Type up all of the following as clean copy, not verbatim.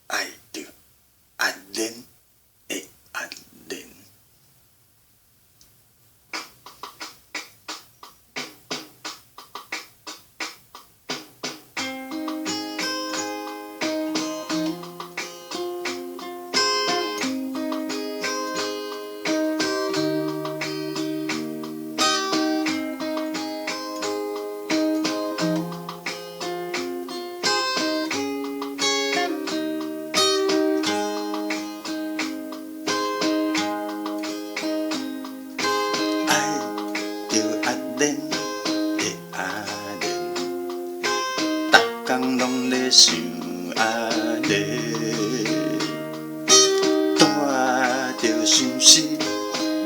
爱着暗恋的暗恋。暗恋的暗恋，逐工拢咧想暗恋，带着心事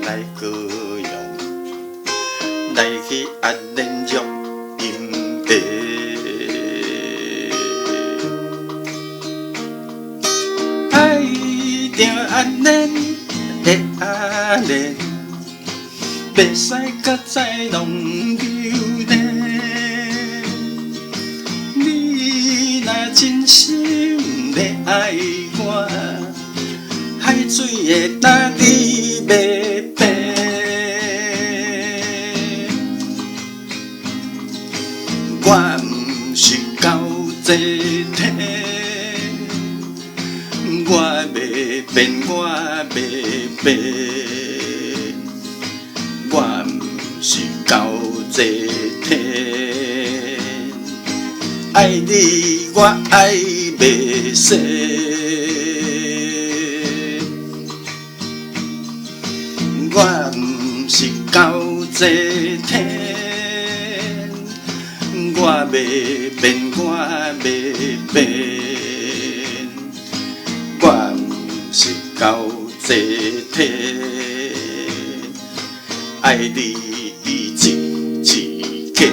来高雄，来去暗恋录音带。爱着暗恋的暗恋。袂使甲再弄留恋，你若真心要爱我，海水会担你袂变。我毋是狗这体，我袂变，我袂变。我毋是狗这体，爱你我爱袂死。我毋是狗这体，我袂变，我袂变。我毋是狗这体。爱你一个，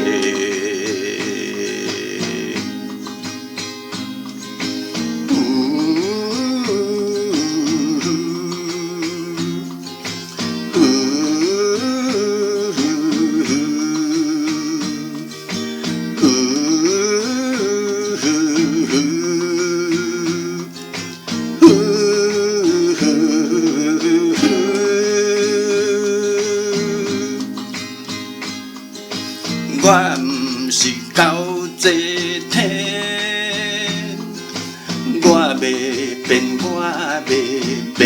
我毋是狗这体，我袂变，我袂变。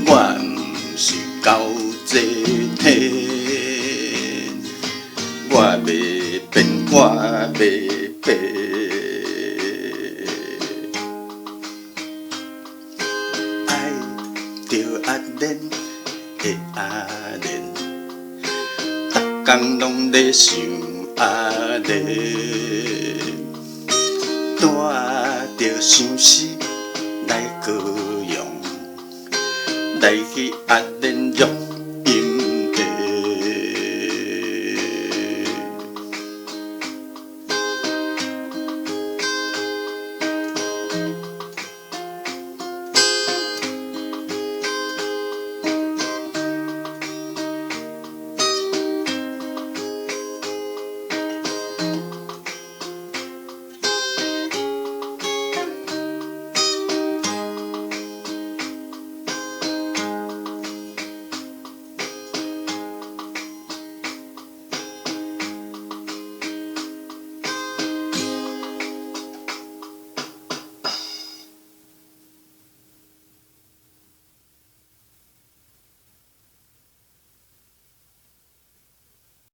我毋是狗这体，我袂变，我袂变。爱着暗恋的暗恋。工拢咧想暗恋，带着相思来高雄，来去暗恋录